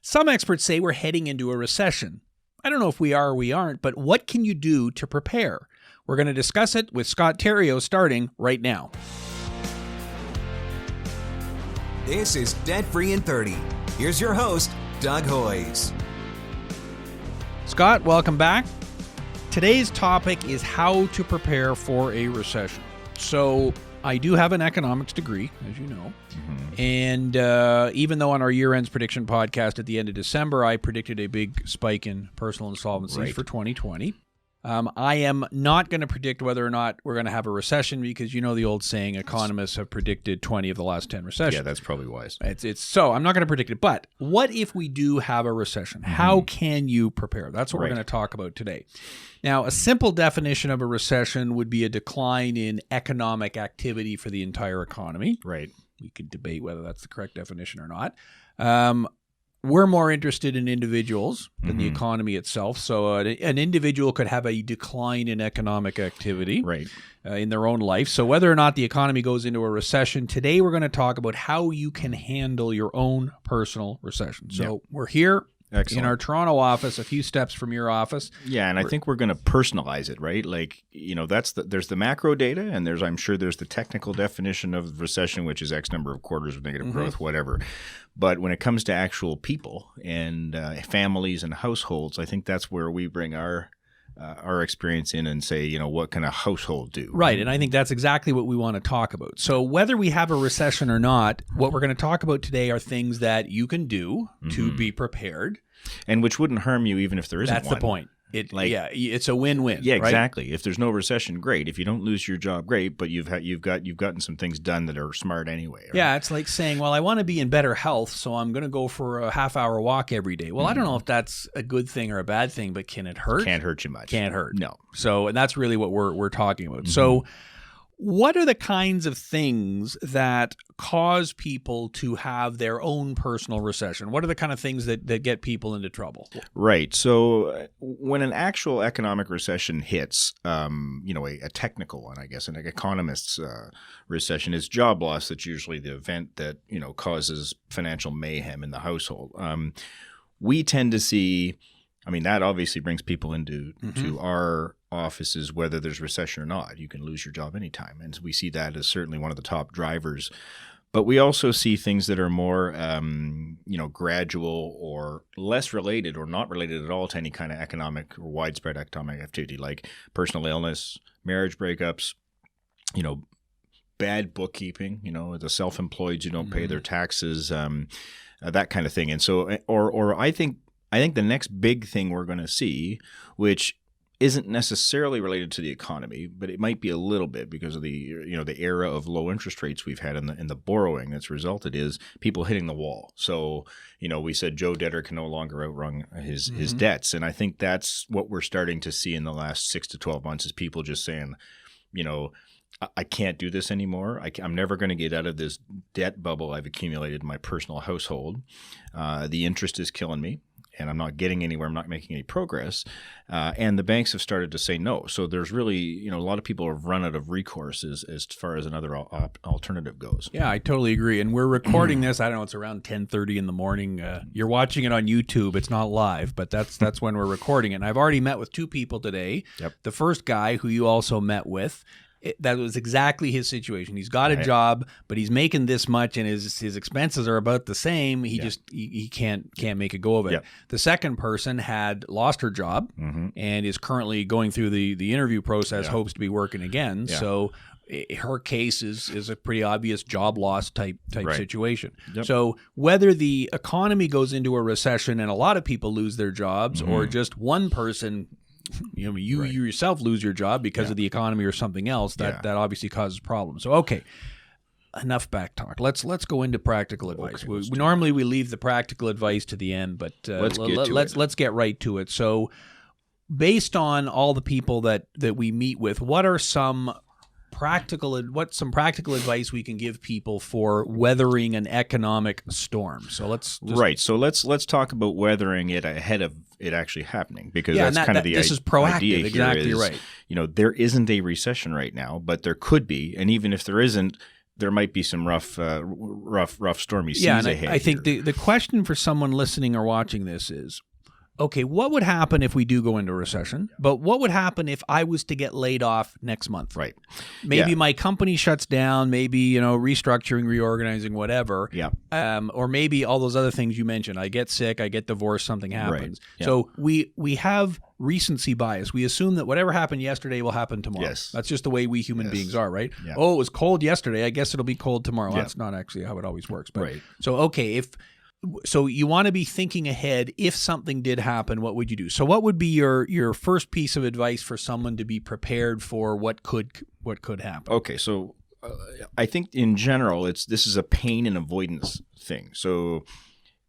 Some experts say we're heading into a recession. I don't know if we are or we aren't, but what can you do to prepare? We're going to discuss it with Scott Terrio starting right now. This is Debt Free in 30. Here's your host, Doug Hoyes. Scott, welcome back. Today's topic is how to prepare for a recession. So I do have an economics degree, as you know. And even though on our year-ends prediction podcast at the end of December, I predicted a big spike in personal insolvencies for 2020. I am not going to predict whether or not we're going to have a recession because you know the old saying, economists have predicted 20 of the last 10 recessions. Yeah, that's probably wise. So I'm not going to predict it. But what if we do have a recession? How can you prepare? That's what we're going to talk about today. Now, a simple definition of a recession would be a decline in economic activity for the entire economy. Right. We could debate whether that's the correct definition or not. We're more interested in individuals than the economy itself. So an individual could have a decline in economic activity in their own life. So whether or not the economy goes into a recession, today we're going to talk about how you can handle your own personal recession. So we're here in our Toronto office, a few steps from your office. Yeah, and I think we're going to personalize it, right? Like, you know, there's the macro data, and I'm sure there's the technical definition of recession, which is X number of quarters of negative growth, whatever. But when it comes to actual people and families and households, I think that's where we bring our experience in and say, you know, what can a household do? Right, and I think that's exactly what we want to talk about. So whether we have a recession or not, what we're going to talk about today are things that you can do to be prepared. And which wouldn't harm you even if there isn't one. That's the point. It's a win-win. Yeah, right? exactly. If there's no recession, great. If you don't lose your job, great. But you've gotten some things done that are smart anyway. Right? Yeah, it's like saying, well, I want to be in better health, so I'm going to go for a half-hour walk every day. Well, I don't know if that's a good thing or a bad thing, but can it hurt? Can't hurt you much. Can't hurt. No. So, and that's really what we're talking about. So, what are the kinds of things that cause people to have their own personal recession? What are the kind of things that get people into trouble? Right. So when an actual economic recession hits, a technical one, I guess, an economist's recession, is job loss. That's usually the event that, causes financial mayhem in the household. We tend to see, that obviously brings people into to our offices, whether there's recession or not. You can lose your job anytime. And we see that as certainly one of the top drivers. But we also see things that are more, gradual or less related or not related at all to any kind of economic or widespread economic activity, like personal illness, marriage breakups, bad bookkeeping, the self-employed who don't pay their taxes, that kind of thing. And so, or I think the next big thing we're going to see, which isn't necessarily related to the economy, but it might be a little bit because of the the era of low interest rates we've had in the borrowing that's resulted, is people hitting the wall. So we said Joe Debtor can no longer outrun his debts, and I think that's what we're starting to see in the last 6 to 12 months is people just saying, I can't do this anymore. I'm never going to get out of this debt bubble I've accumulated in my personal household. The interest is killing me, and I'm not getting anywhere. I'm not making any progress. And the banks have started to say no. So there's really, a lot of people have run out of recourse as far as another alternative goes. Yeah, I totally agree. And we're recording this. I don't know, it's around 10:30 in the morning. You're watching it on YouTube. It's not live, but that's when we're recording it. And I've already met with 2 people today. Yep. The first guy who you also met with, that was exactly his situation. He's got a job, but he's making this much, and his expenses are about the same. He can't make a go of it. Yep. The second person had lost her job and is currently going through the interview process, hopes to be working again. Yeah. So her case is a pretty obvious job loss type situation. Yep. So whether the economy goes into a recession and a lot of people lose their jobs, or just one person, you yourself lose your job because of the economy or something else, that obviously causes problems. So, okay, enough back talk. Let's go into practical advice. Okay, normally we leave the practical advice to the end, but let's get right to it. So, based on all the people that we meet with, what are some practical advice we can give people for weathering an economic storm? So let's talk about weathering it ahead of it actually happening, because that's kind of the this is proactive. Idea exactly here is, right. There isn't a recession right now, but there could be, and even if there isn't, there might be some rough stormy seas and ahead. I think the question for someone listening or watching this is, okay, what would happen if we do go into a recession? But what would happen if I was to get laid off next month? Right. Maybe my company shuts down, maybe, restructuring, reorganizing, whatever. Yeah. Or maybe all those other things you mentioned. I get sick, I get divorced, something happens. Right. Yeah. So we have recency bias. We assume that whatever happened yesterday will happen tomorrow. Yes. That's just the way we human beings are, right? Yeah. Oh, it was cold yesterday. I guess it'll be cold tomorrow. Yeah. That's not actually how it always works. But, Right. So, okay, So you want to be thinking ahead. If something did happen, what would you do? So what would be your first piece of advice for someone to be prepared for what could happen? Okay, so I think in general, this is a pain and avoidance thing. So,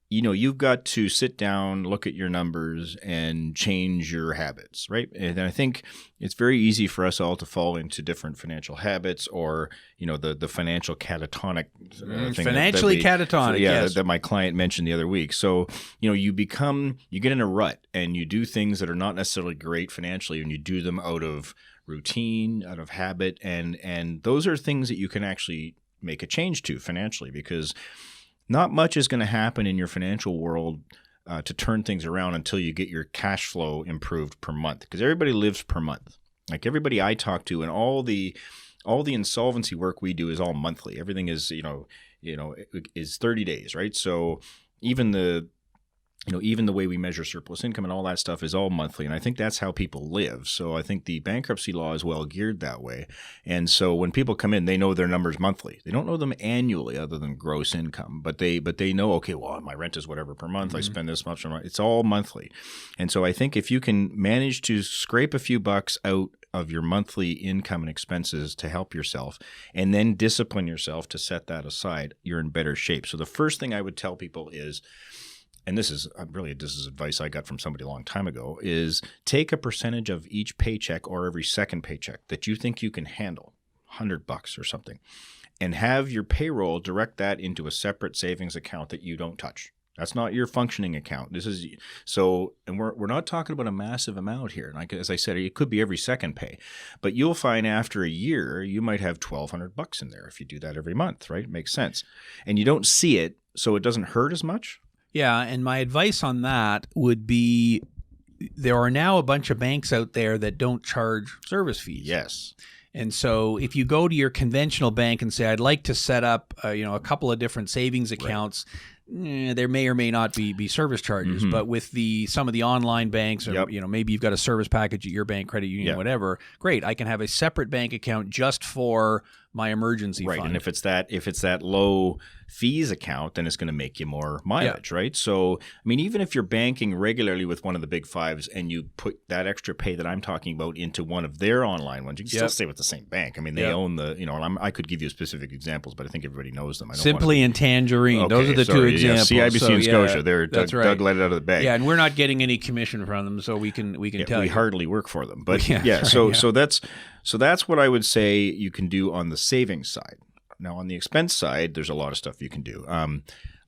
you've got to sit down, look at your numbers, and change your habits, right? And I think it's very easy for us all to fall into different financial habits, or the financial catatonic thing. Financially catatonic, yes. That my client mentioned the other week. So, you get in a rut, and you do things that are not necessarily great financially, and you do them out of routine, out of habit, and those are things that you can actually make a change to financially, because not much is going to happen in your financial world to turn things around until you get your cash flow improved per month, because everybody lives per month. Like everybody I talk to, and all the insolvency work we do is all monthly. Everything is is 30 days, right? So even the way we measure surplus income and all that stuff is all monthly. And I think that's how people live. So I think the bankruptcy law is well geared that way. And so when people come in, they know their numbers monthly. They don't know them annually other than gross income, but they know, okay, well, my rent is whatever per month. I spend this much per month. It's all monthly. And so I think if you can manage to scrape a few bucks out of your monthly income and expenses to help yourself, and then discipline yourself to set that aside, you're in better shape. So the first thing I would tell people is, and this is advice I got from somebody a long time ago, is take a percentage of each paycheck or every second paycheck that you think you can handle, $100 or something, and have your payroll direct that into a separate savings account that you don't touch. That's not your functioning account. This is so, and we're not talking about a massive amount here. Like as I said, it could be every second pay, but you'll find after a year you might have $1,200 in there if you do that every month, right? It makes sense, and you don't see it, so it doesn't hurt as much. Yeah, and my advice on that would be, there are now a bunch of banks out there that don't charge service fees. Yes. And so if you go to your conventional bank and say, I'd like to set up a couple of different savings accounts, there may or may not be service charges. Mm-hmm. But with some of the online banks, or maybe you've got a service package at your bank, credit union, whatever, great. I can have a separate bank account just for my emergency fund. And if it's that low fees account, then it's going to make you more mileage, right? So, I mean, even if you're banking regularly with one of the big fives and you put that extra pay that I'm talking about into one of their online ones, you can still stay with the same bank. I mean, they own I could give you specific examples, but I think everybody knows them. Simply and Tangerine. Those are the two examples. CIBC and Scotia. That's right. Doug let it out of the bag. Yeah, and we're not getting any commission from them, so we can tell we you. hardly work for them. But So that's what I would say you can do on the savings side. Now, on the expense side, there's a lot of stuff you can do.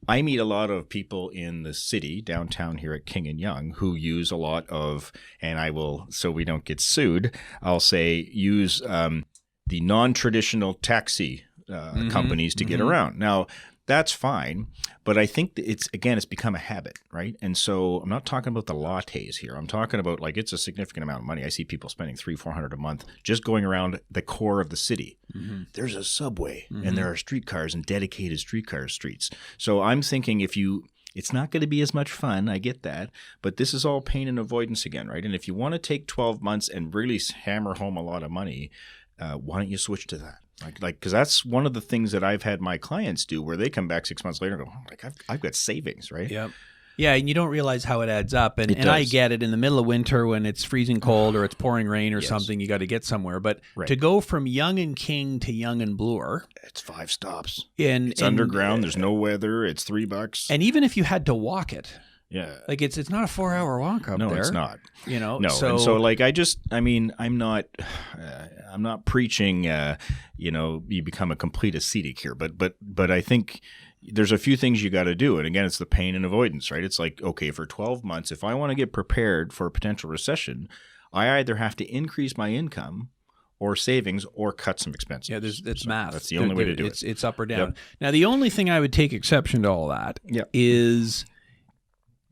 I meet a lot of people in the city, downtown here at King and Yonge, who use a lot of, and I will, so we don't get sued, I'll say use the non-traditional taxi companies to get around. Now, that's fine, but I think that it's become a habit, right? And so I'm not talking about the lattes here. I'm talking about it's a significant amount of money. I see people spending $300-400 a month just going around the core of the city. Mm-hmm. There's a subway and there are streetcars and dedicated streetcar streets. So I'm thinking it's not going to be as much fun. I get that. But this is all pain and avoidance again, right? And if you want to take 12 months and really hammer home a lot of money, why don't you switch to that? Because that's one of the things that I've had my clients do, where they come back 6 months later and go, I've got savings, right? Yep. Yeah, and you don't realize how it adds up. And I get it, in the middle of winter when it's freezing cold or it's pouring rain or something, you got to get somewhere. But to go from Yonge and King to Yonge and Bloor, it's 5 stops. It's underground. There's no weather. It's $3. And even if you had to walk it, yeah, it's not a 4-hour walk up there. No, it's not. No. And so I'm not preaching. You become a complete ascetic here, but I think there's a few things you got to do. And again, it's the pain and avoidance, right? It's like, okay, for 12 months, if I want to get prepared for a potential recession, I either have to increase my income or savings or cut some expenses. Yeah, it's math. That's the only way to do it. It's up or down. Yep. Now, the only thing I would take exception to all that is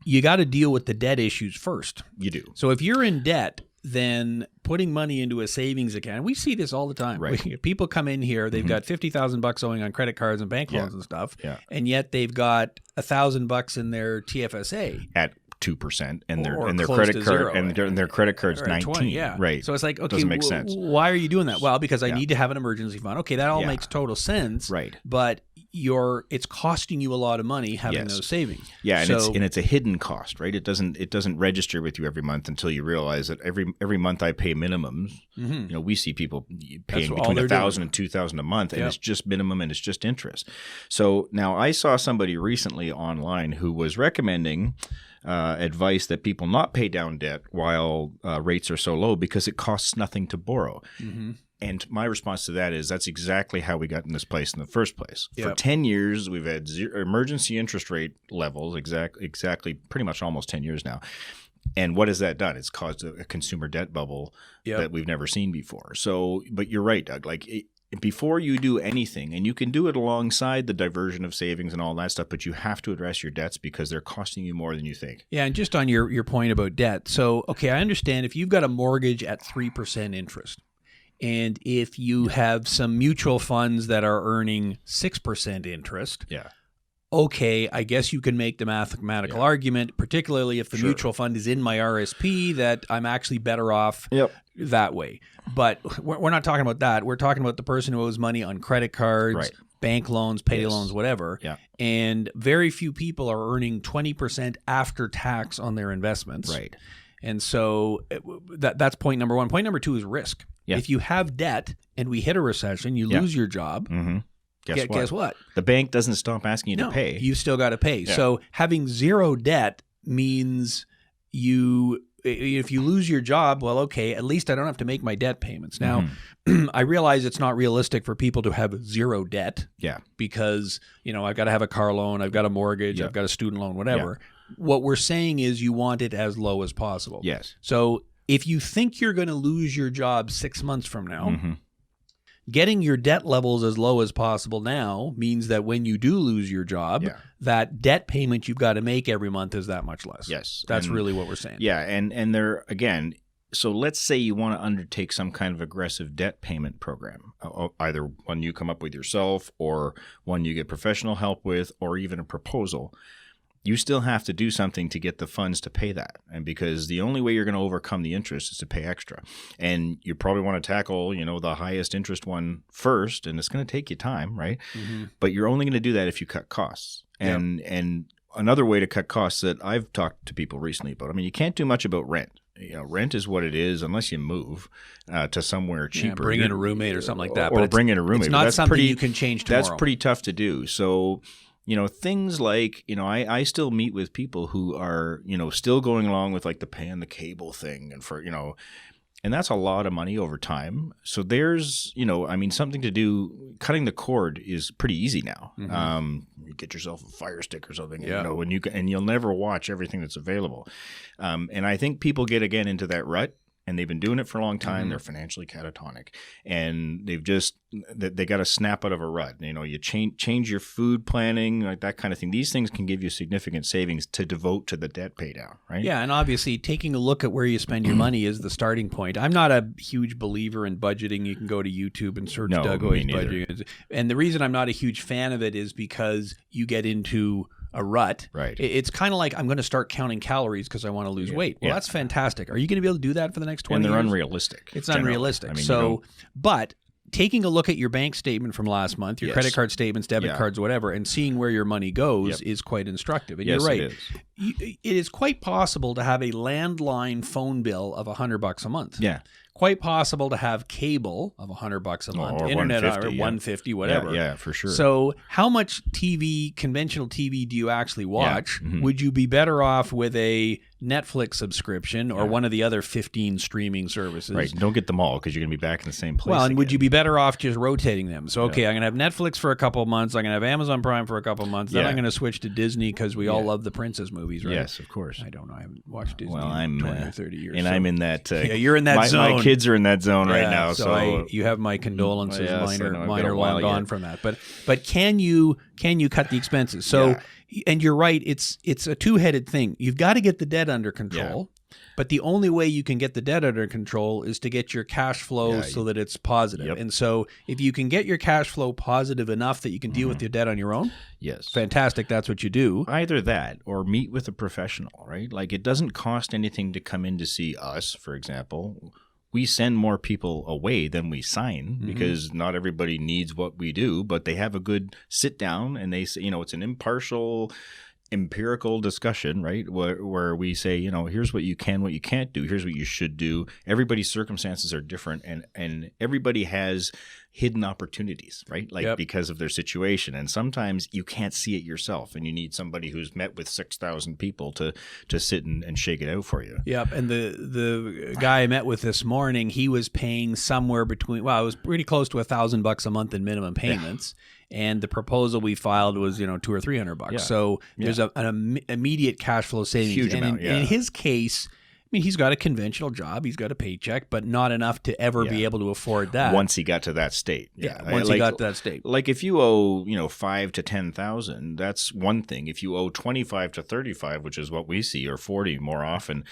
you got to deal with the debt issues first. You do. So if you're in debt, then putting money into a savings account, we see this all the time. Right. People come in here, they've got $50,000 owing on credit cards and bank loans and stuff, and yet they've got $1,000 in their TFSA at 2%, and their close credit to card zero. and their credit card's 19. 20, Right. So it's like, okay, doesn't make sense. Why are you doing that? Well, because I need to have an emergency fund. Okay, that all makes total sense. Right. But it's costing you a lot of money having those savings. Yeah, and it's a hidden cost, right? It doesn't register with you every month until you realize that every month I pay minimums. You know, we see people paying between $1,000 and $2,000 a month, and it's just minimum and it's just interest. So now I saw somebody recently online who was recommending advice that people not pay down debt while rates are so low because it costs nothing to borrow. And my response to that is that's exactly how we got in this place in the first place. For 10 years, we've had emergency interest rate levels, exactly pretty much almost 10 years now. And what has that done? It's caused a consumer debt bubble that we've never seen before. So, but you're right, Doug. Like before you do anything, and you can do it alongside the diversion of savings and all that stuff, but you have to address your debts because they're costing you more than you think. Yeah, and just on your point about debt. So, okay, I understand if you've got a mortgage at 3% interest, and if you have some mutual funds that are earning 6% interest, okay, I guess you can make the mathematical argument, particularly if the mutual fund is in my RSP, that I'm actually better off that way. But we're not talking about that. We're talking about the person who owes money on credit cards, bank loans, payday loans, whatever. And very few people are earning 20% after tax on their investments. Right. And so that's point number one. Point number two is risk. If you have debt and we hit a recession, you lose your job. Guess what? The bank doesn't stop asking you to pay. You've still got to pay. So having zero debt means if you lose your job, well, okay, at least I don't have to make my debt payments. Now, I realize it's not realistic for people to have zero debt. Because, I've got to have a car loan, I've got a mortgage, I've got a student loan, whatever. What we're saying is you want it as low as possible. So if you think you're going to lose your job 6 months from now, getting your debt levels as low as possible now means that when you do lose your job, that debt payment you've got to make every month is that much less. That's really what we're saying. And there, again, so let's say you want to undertake some kind of aggressive debt payment program, either one you come up with yourself or one you get professional help with or even a proposal. You still have to do something to get the funds to pay that. And because the only way you're going to overcome the interest is to pay extra. And you probably want to tackle, the highest interest one first, and it's going to take you time, right? But you're only going to do that if you cut costs. And another way to cut costs that I've talked to people recently about, you can't do much about rent. Rent is what it is unless you move to somewhere cheaper. Bring in a roommate or something like that. Or bring in a roommate. It's not something you can change tomorrow. That's pretty tough to do. So things like, I still meet with people who are, still going along with like the paying the cable thing and and that's a lot of money over time. So there's, something to do. Cutting the cord is pretty easy now. You get yourself a Fire Stick or something, and you'll never watch everything that's available. And I think people get again into that rut. And they've been doing it for a long time. They're financially catatonic, and they got to snap out of a rut. You change your food planning, like that kind of thing. These things can give you significant savings to devote to the debt pay down, right? Yeah, and obviously taking a look at where you spend your money is the starting point. I'm not a huge believer in budgeting. You can go to YouTube and search Doug Hoy's budgeting. And the reason I'm not a huge fan of it is because you get into a rut. Right. It's kind of like I'm going to start counting calories because I want to lose weight. Well, that's fantastic. Are you going to be able to do that for the next 20 years? And they're unrealistic. It's unrealistic. But taking a look at your bank statement from last month, your credit card statements, debit cards, whatever, and seeing where your money goes is quite instructive. And you're right. It is quite possible to have a landline phone bill of $100 a month. Quite possible to have cable of $100 a month, or internet $150, $150, whatever. Yeah, for sure. So how much conventional TV do you actually watch? Would you be better off with a Netflix subscription or one of the other 15 streaming services? Right. Don't get them all because you're going to be back in the same place. Well, and would you be better off just rotating them? So, okay, I'm going to have Netflix for a couple of months. I'm going to have Amazon Prime for a couple of months. Then I'm going to switch to Disney because we all love the Princess movies. movies, right? Yes, of course. I don't know. I haven't watched Disney Well, in 20 or 30 years. And I'm in that. Yeah, you're in that zone. My kids are in that zone right now. So you have my condolences. Yes, minor long gone from that. But can you cut the expenses? So, and you're right. It's a two-headed thing. You've got to get the debt under control. But the only way you can get the debt under control is to get your cash flow so that it's positive. Yep. And so if you can get your cash flow positive enough that you can deal with your debt on your own, fantastic. That's what you do. Either that or meet with a professional, right? Like, it doesn't cost anything to come in to see us, for example. We send more people away than we sign because not everybody needs what we do, but they have a good sit down and they say, it's an impartial, empirical discussion, right? Where we say, here's what you can, what you can't do. Here's what you should do. Everybody's circumstances are different, and everybody has hidden opportunities, right? Like because of their situation. And sometimes you can't see it yourself, and you need somebody who's met with 6,000 people to sit and shake it out for you. Yep. And the guy I met with this morning, he was paying somewhere between, it was pretty close to $1,000 a month in minimum payments. Yeah. And the proposal we filed was, $200 or $300. Yeah. So there's an immediate cash flow savings. Huge amount. In his case, he's got a conventional job, he's got a paycheck, but not enough to ever be able to afford that. Once he got to that state. Once he got to that state. Like if you owe, $5,000 to $10,000, that's one thing. If you owe $25,000 to $35,000, which is what we see, or $40,000 more often,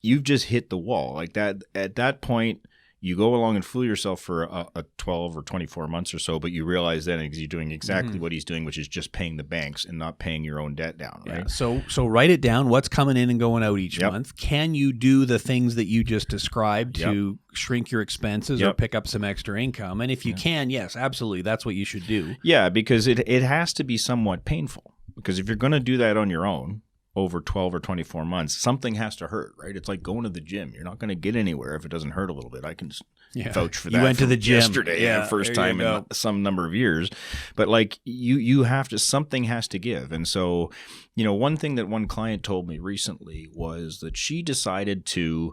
you've just hit the wall. Like that. At that point, you go along and fool yourself for a 12 or 24 months or so, but you realize then you're doing exactly what he's doing, which is just paying the banks and not paying your own debt down, right? So write it down. What's coming in and going out each month? Can you do the things that you just described to shrink your expenses or pick up some extra income? And if you can, yes, absolutely. That's what you should do. Yeah, because it has to be somewhat painful. Because if you're going to do that on your own, over 12 or 24 months, something has to hurt, right? It's like going to the gym. You're not going to get anywhere if it doesn't hurt a little bit. I can vouch for that. You went to the gym yesterday, first time in some number of years. But like you have to, something has to give. And so, one thing that one client told me recently was that she decided to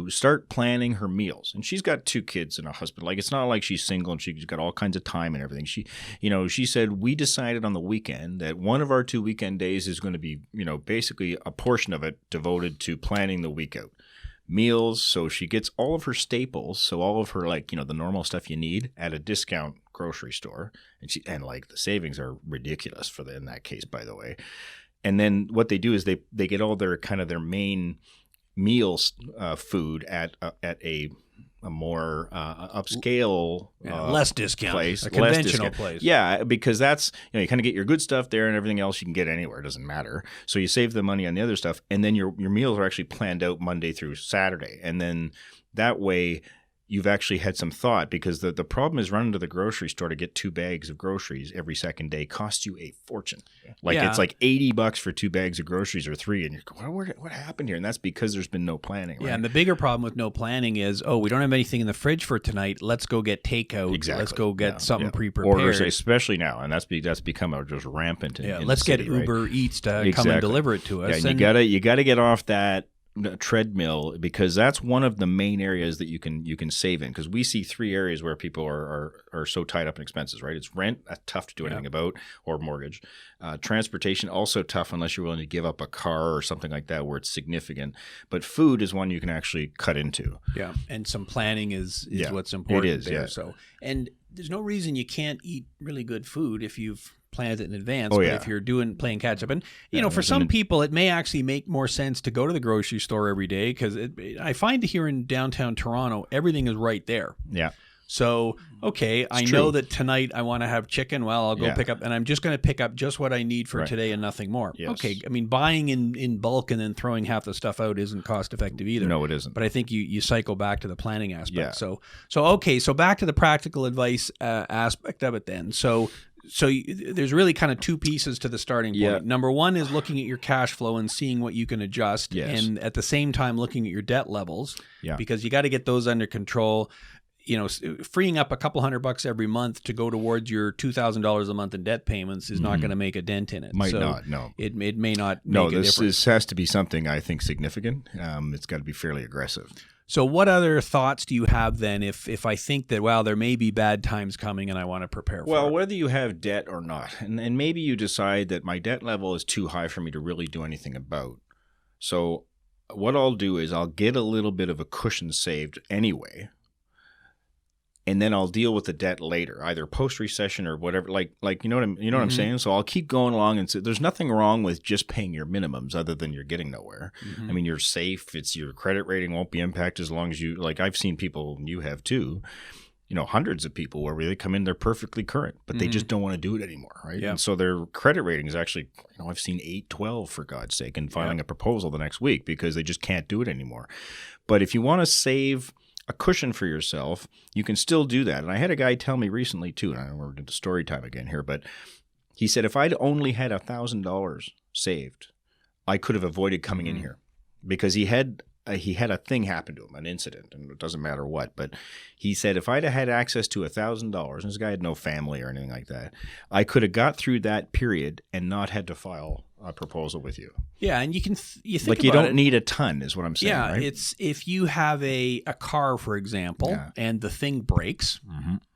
start planning her meals. And she's got 2 kids and a husband. Like, it's not like she's single and she's got all kinds of time and everything. She said, we decided on the weekend that one of our 2 weekend days is going to be, basically a portion of it devoted to planning the week out. Meals. So she gets all of her staples. So all of her, the normal stuff you need at a discount grocery store. And the savings are ridiculous in that case, by the way. And then what they do is they get all their their main meals food at a more upscale less discount place, a conventional place. Yeah, because that's you kind of get your good stuff there, and everything else you can get anywhere. It doesn't matter. So you save the money on the other stuff, and then your meals are actually planned out Monday through Saturday, and then that way you've actually had some thought, because the problem is running to the grocery store to get 2 bags of groceries every second day costs you a fortune. It's like $80 for 2 bags of groceries or 3, and you're going, what happened here? And that's because there's been no planning. Right? Yeah, and the bigger problem with no planning is, we don't have anything in the fridge for tonight. Let's go get takeout. Exactly. Let's go get something pre-prepared. Orders, especially now, and that's become just rampant. Let's get Uber Eats to come and deliver it to us. Yeah, and you gotta get off that treadmill, because that's one of the main areas that you can save in, because we see 3 areas where people are so tied up in expenses, right? It's rent, that's tough to do anything about, or mortgage. Transportation, also tough unless you're willing to give up a car or something like that where it's significant. But food is one you can actually cut into. Yeah, and some planning is what's important. It is, there. So, and there's no reason you can't eat really good food if you've planned it in advance. But if you're playing catch up, and for some people it may actually make more sense to go to the grocery store every day, because I find here in downtown Toronto everything is right there. Yeah. So, I know that tonight I want to have chicken. Well, I'll go pick up, and I'm just going to pick up just what I need for today and nothing more. Yes. Okay. Buying in bulk and then throwing half the stuff out isn't cost effective either. No, it isn't. But I think you cycle back to the planning aspect. Yeah. So back to the practical advice aspect of it then. So there's really kind of 2 pieces to the starting point. Yeah. Number one is looking at your cash flow and seeing what you can adjust. Yes. And at the same time, looking at your debt levels. Yeah. Because you got to get those under control. freeing up a couple $100 every month to go towards your $2,000 a month in debt payments is not going to make a dent in it. Might not, no. It may not no, make a difference. This has to be something, I think, significant. It's got to be fairly aggressive. So what other thoughts do you have then if I think that, well, there may be bad times coming and I want to prepare for it? Well, whether you have debt or not, and maybe you decide that my debt level is too high for me to really do anything about. So what I'll do is I'll get a little bit of a cushion saved anyway, and then I'll deal with the debt later, either post-recession or whatever. Like you know what I'm saying? So I'll keep going along and say there's nothing wrong with just paying your minimums other than you're getting nowhere. I mean, you're safe. It's your credit rating won't be impacted as long as you, like I've seen people, you have too, hundreds of people where they come in, they're perfectly current, but they just don't want to do it anymore, right? Yeah. And so their credit rating is actually, I've seen 812 for God's sake, and filing a proposal the next week because they just can't do it anymore. But if you want to save a cushion for yourself, you can still do that. And I had a guy tell me recently too, and I don't know, we're into story time again here, but he said if I'd only had $1,000 saved, I could have avoided coming in here, because he had a thing happen to him, an incident, and it doesn't matter what, but he said if I'd have had access to $1,000, and this guy had no family or anything like that, I could have got through that period and not had to file a proposal with you. Yeah, and you think like you don't need a ton, is what I'm saying. Yeah, right? it's if you have a car, for example, and the thing breaks.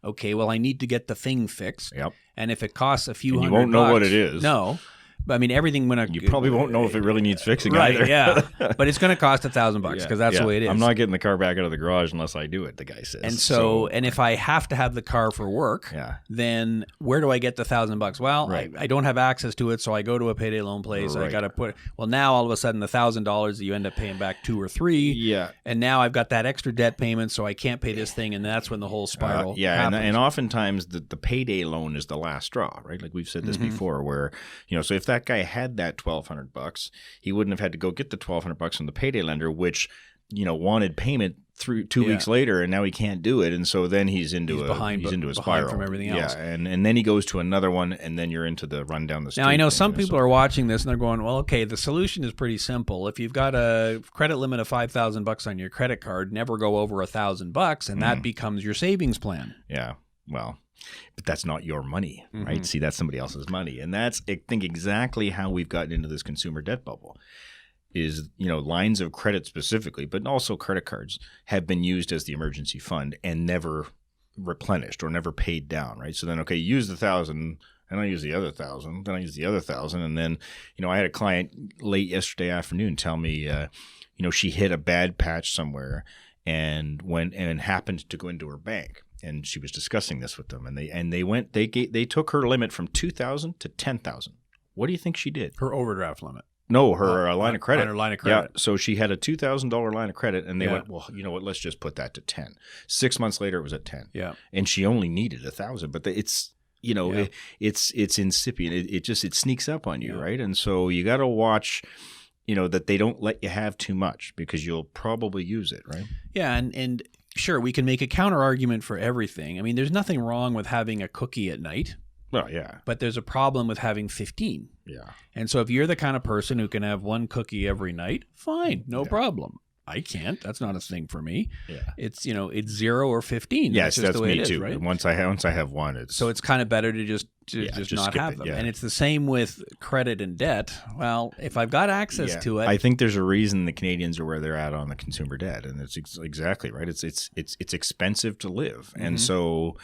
Okay, well, I need to get the thing fixed. Yep. And if it costs a few and $100, you won't know what it is. No. But I mean, everything when you probably won't know if it really needs fixing either. Yeah, but it's going to cost $1,000 because that's the way it is. I'm not getting the car back out of the garage unless I do it, the guy says. And and if I have to have the car for work, then where do I get the $1,000? Well, I don't have access to it, so I go to a payday loan place. I got to put. Well, now all of a sudden the $1,000 that you end up paying back 2 or 3. Yeah. And now I've got that extra debt payment, so I can't pay this thing, and that's when the whole spiral. happens. And oftentimes the payday loan is the last straw, right? Like we've said this before, where so if that guy had that $1,200, he wouldn't have had to go get the $1,200 from the payday lender, which wanted payment through 2 weeks later, and now he can't do it, and so then he's into a spiral from everything else. Yeah, and then he goes to another one, and then you're into the run down the street. Now I know some people are watching this and they're going, well, okay, the solution is pretty simple. If you've got a credit limit of $5,000 on your credit card, never go over $1,000, and that becomes your savings plan. Yeah, well. But that's not your money, right? See, that's somebody else's money. And that's, I think, exactly how we've gotten into this consumer debt bubble is, lines of credit specifically, but also credit cards have been used as the emergency fund and never replenished or never paid down, right? So then, okay, you use the $1,000, and I use the other 1,000, then I use the other 1,000, and then, I had a client late yesterday afternoon tell me, she hit a bad patch somewhere and happened to go into her bank. And she was discussing this with them, and they took her limit from $2,000 to $10,000. What do you think she did? Her overdraft limit. No, her line of credit. Her line of credit. Yeah, so she had a $2,000 line of credit, and they went, well, you know what? Let's just put that to 10. 6 months later, it was at 10. Yeah, and she only needed 1,000, but it's it's incipient. It sneaks up on you, right? And so you got to watch. That they don't let you have too much because you'll probably use it, right? Yeah, and sure, we can make a counter argument for everything. I mean, there's nothing wrong with having a cookie at night. Well, yeah. But there's a problem with having 15. Yeah. And so if you're the kind of person who can have one cookie every night, fine, no problem. I can't. That's not a thing for me. Yeah. It's 0 or 15. Yes, that's the way me it is, too. Right? Once I have one, it's so it's kind of better to just not have them. And it's the same with credit and debt. Well, if I've got access to it, I think there's a reason the Canadians are where they're at on the consumer debt, and it's exactly right. It's expensive to live, and so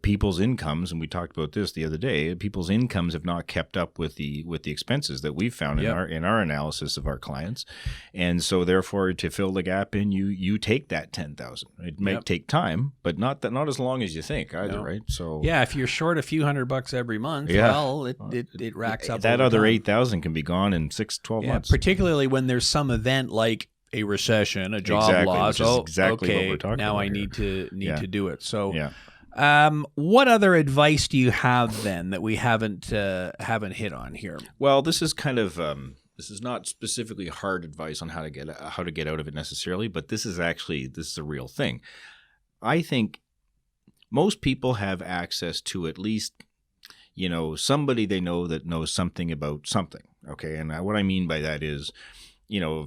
people's incomes, and we talked about this the other day. People's incomes have not kept up with the expenses that we've found in our analysis of our clients, and so therefore to fill the gap in, you take that $10,000. It may take time, but not as long as you think either, right? So if you're short a few $100 every month, well, it racks up. That other $8,000 can be gone in 6-12 months. Particularly when there's some event like a recession, a job loss. Exactly what we're talking now about I need to do it. So. Yeah. What other advice do you have then that we haven't hit on here? Well, this is kind of this is not specifically hard advice on how to get out of it necessarily, but this is a real thing. I think most people have access to at least somebody they know that knows something about something. Okay, and what I mean by that is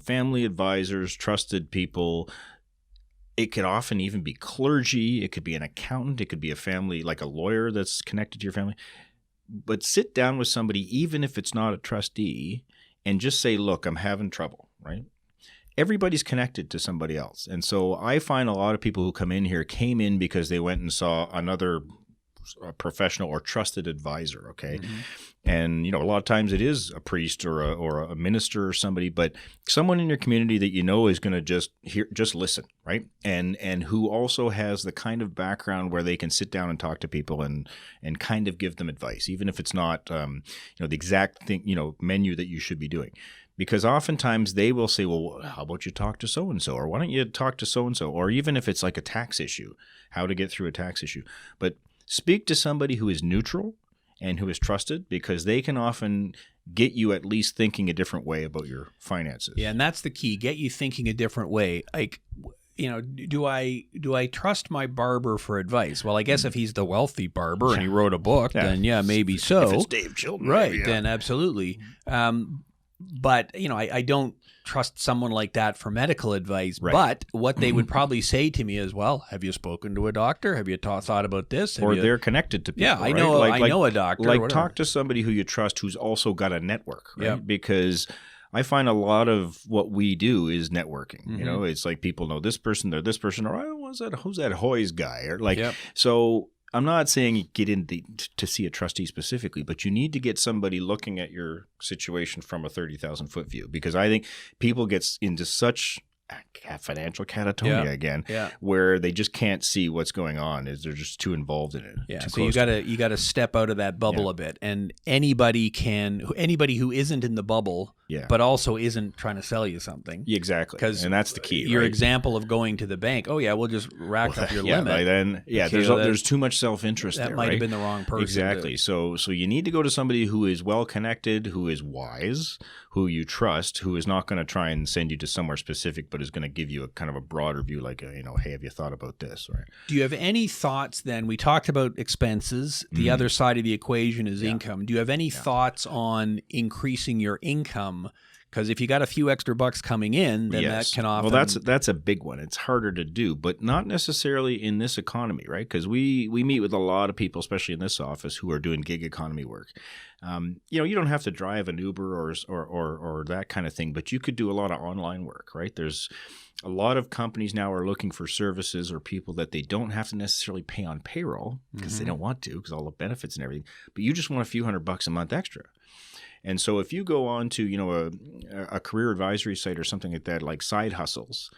family advisors, trusted people. It could often even be clergy. It could be an accountant. It could be a family, like a lawyer that's connected to your family. But sit down with somebody, even if it's not a trustee, and just say, look, I'm having trouble, right? Everybody's connected to somebody else. And so I find a lot of people who come in here came in because they went and saw another professional or trusted advisor, okay? Mm-hmm. And, a lot of times it is a priest or a minister or somebody, but someone in your community that is going to just listen, right? And who also has the kind of background where they can sit down and talk to people and kind of give them advice, even if it's not, the exact thing, menu that you should be doing. Because oftentimes they will say, well, how about you talk to so-and-so? Or why don't you talk to so-and-so? Or even if it's like a tax issue, how to get through a tax issue. But speak to somebody who is neutral and who is trusted, because they can often get you at least thinking a different way about your finances. Yeah, and that's the key. Get you thinking a different way. Like, do I trust my barber for advice? Well, I guess if he's the wealthy barber and he wrote a book, then yeah, maybe so. If it's Dave Chilton. Right, maybe, then absolutely. But, I don't trust someone like that for medical advice. Right. But what they would probably say to me is, well, have you spoken to a doctor? Have you thought about this? They're connected to people. Yeah, I know. Right? I know a doctor. Like talk to somebody who you trust who's also got a network, right? Yep. Because I find a lot of what we do is networking. Mm-hmm. It's like people know this person, they're this person, or who's that Hoyes guy? Or so I'm not saying you get in to see a trustee specifically, but you need to get somebody looking at your situation from a 30,000-foot view, because I think people get into such financial catatonia again, where they just can't see what's going on. They're just too involved in it. Yeah, so you got to step out of that bubble a bit, and anybody who isn't in the bubble, but also isn't trying to sell you something. Exactly, and that's the key. Your right? example of going to the bank. Oh yeah, we'll just rack up your limit. Right then, there's too much self-interest there. That might have been the wrong person. Exactly. So you need to go to somebody who is well connected, who is wise, who you trust, who is not going to try and send you to somewhere specific, but is going to give you a kind of a broader view, like, hey, have you thought about this? Right. Do you have any thoughts then? We talked about expenses. The other side of the equation is income. Do you have any thoughts on increasing your income? Because if you got a few extra bucks coming in, then that can often... Well, that's a big one. It's harder to do, but not necessarily in this economy, right? Because we meet with a lot of people, especially in this office, who are doing gig economy work. You don't have to drive an Uber or that kind of thing, but you could do a lot of online work, right? There's a lot of companies now are looking for services or people that they don't have to necessarily pay on payroll because they don't want to, because all the benefits and everything, but you just want a few $100 a month extra. And so if you go on to, a career advisory site or something like that, like Side Hustles,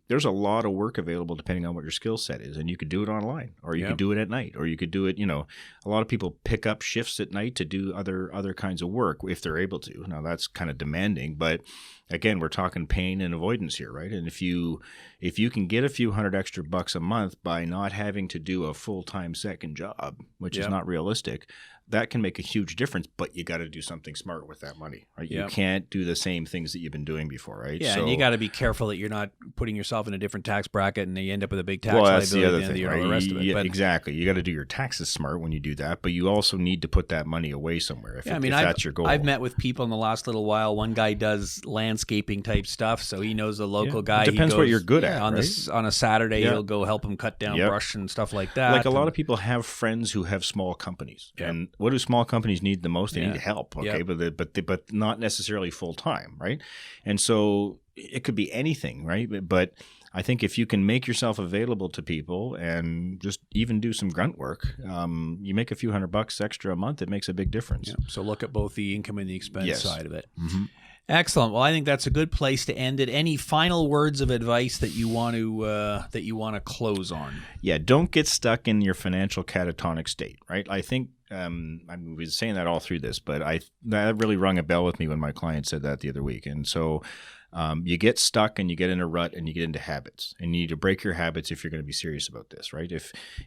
there's a lot of work available depending on what your skill set is. And you could do it online, or you could do it at night, or you could do it, a lot of people pick up shifts at night to do other kinds of work if they're able to. Now that's kind of demanding, but again, we're talking pain and avoidance here, right? And if you can get a few $100 extra a month by not having to do a full-time second job, which is not realistic, that can make a huge difference, but you got to do something smart with that money, right? You can't do the same things that you've been doing before, right? Yeah, and you got to be careful that you're not putting yourself in a different tax bracket and you end up with a big tax liability that's the other thing, right? The rest of it. But exactly. You got to do your taxes smart when you do that, but you also need to put that money away somewhere if that's your goal. I've met with people in the last little while. One guy does landscaping type stuff, so he knows the local guy. It depends what you're good at, on right? On a Saturday, he'll go help him cut down brush and stuff like that. Like a lot of people have friends who have small companies. And what do small companies need the most? They need help, okay? But not necessarily full time, right? And so it could be anything, right? But I think if you can make yourself available to people and just even do some grunt work, you make a few $100 extra a month, it makes a big difference. Yeah. So look at both the income and the expense side of it. Mm-hmm. Excellent. Well, I think that's a good place to end it. Any final words of advice that you want to close on? Yeah, don't get stuck in your financial catatonic state, right? I think I was saying that all through this, but that really rung a bell with me when my client said that the other week. And so you get stuck and you get in a rut and you get into habits, and you need to break your habits if you're going to be serious about this, right?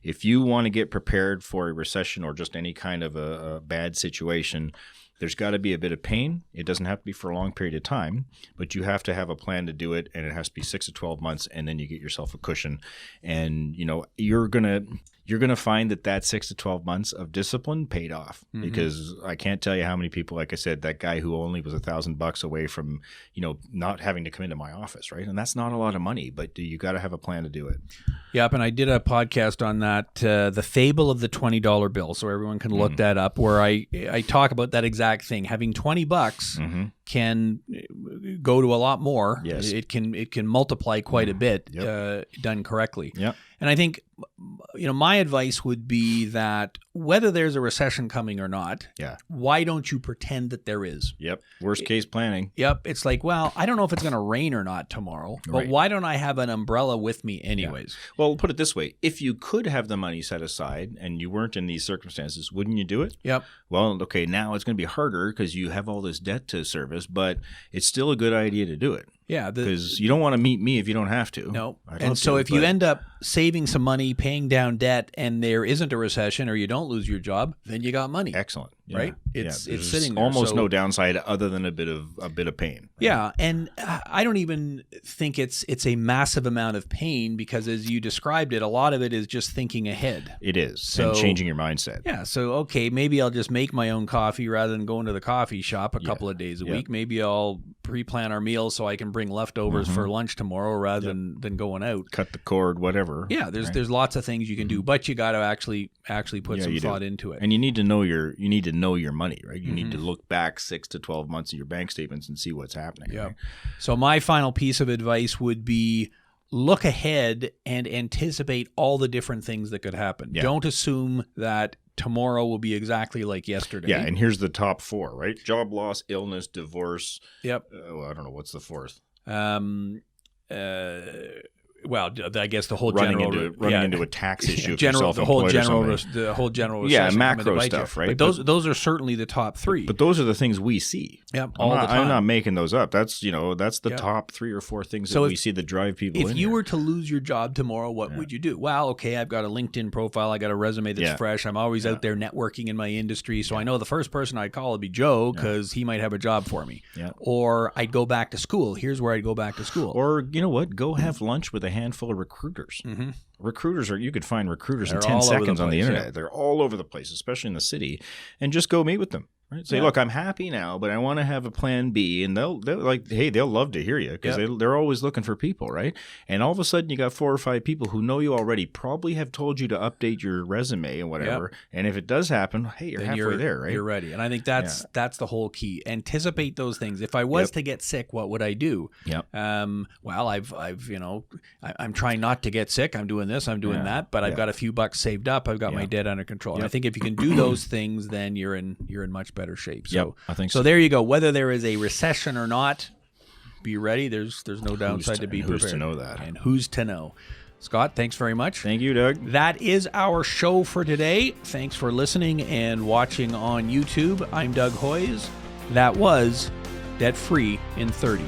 If you want to get prepared for a recession or just any kind of a bad situation, there's got to be a bit of pain. It doesn't have to be for a long period of time, but you have to have a plan to do it, and it has to be 6 to 12 months, and then you get yourself a cushion. And you're gonna you're going to find that 6 to 12 months of discipline paid off, because I can't tell you how many people, like I said, that guy who only was $1,000 away from, not having to come into my office, right? And that's not a lot of money, but you got to have a plan to do it. Yep, and I did a podcast on that, the fable of the $20 bill, so everyone can look that up, where I talk about that exact thing. Having $20 can go to a lot more. Yes. It can multiply quite a bit done correctly. Yep. And I think, my advice would be that whether there's a recession coming or not, why don't you pretend that there is? Yep. Worst case planning. Yep. It's like, well, I don't know if it's going to rain or not tomorrow, but why don't I have an umbrella with me anyways? Yeah. Well, put it this way. If you could have the money set aside and you weren't in these circumstances, wouldn't you do it? Yep. Well, okay, now it's going to be harder because you have all this debt to service, but it's still a good idea to do it. Yeah. Because you don't want to meet me if you don't have to. No. And so if you end up saving some money, paying down debt, and there isn't a recession or you don't lose your job, then you got money. Excellent. Yeah. Right? It's sitting there. Almost no downside other than a bit of pain. Right? Yeah, and I don't even think it's a massive amount of pain, because as you described it, a lot of it is just thinking ahead. It is, and changing your mindset. Yeah, so okay, maybe I'll just make my own coffee rather than going to the coffee shop a couple of days a week. Maybe I'll pre-plan our meals so I can bring leftovers for lunch tomorrow rather than going out. Cut the cord, whatever. Yeah, there's lots of things you can do, but you got to actually put some thought into it. And you need to know your money, right? You need to look back 6 to 12 months of your bank statements and see what's happening. Yeah. Right? So my final piece of advice would be look ahead and anticipate all the different things that could happen. Yeah. Don't assume that tomorrow will be exactly like yesterday. Yeah, and here's the top 4, right? Job loss, illness, divorce. Yep. I don't know. What's the 4th? Well, I guess the whole running into a tax issue. The whole general recession, macro stuff, right? But those are certainly the top 3. But those are the things we see. Yep, all the time. I'm not making those up. That's the top 3 or 4 things that we see that drive people. If you were to lose your job tomorrow, what would you do? Well, okay, I've got a LinkedIn profile. I got a resume that's fresh. I'm always out there networking in my industry, so I know the first person I'd call would be Joe, because he might have a job for me. Yeah. Or I'd go back to school. Here's where I'd go back to school. Or you know what? Go have lunch with a handful of recruiters. Recruiters you could find recruiters in 10 seconds on the internet. Yeah. They're all over the place, especially in the city, and just go meet with them. Right? Say, look, I'm happy now, but I want to have a plan B, and they'll like, hey, they'll love to hear you, because they're always looking for people, right? And all of a sudden, you got 4 or 5 people who know you already, probably have told you to update your resume and whatever. And if it does happen, hey, you're halfway there, right? You're ready, and I think that's the whole key. Anticipate those things. If I was to get sick, what would I do? Yep. Well, I'm trying not to get sick. I'm doing this, I'm doing that, but I've got a few bucks saved up. I've got my debt under control. And I think if you can do those things, then you're in much better shape. So I think so. So there you go. Whether there is a recession or not, be ready. There's no downside to be prepared. Who's to know that? And who's to know? Scott, thanks very much. Thank you, Doug. That is our show for today. Thanks for listening and watching on YouTube. I'm Doug Hoyes. That was Debt Free in 30.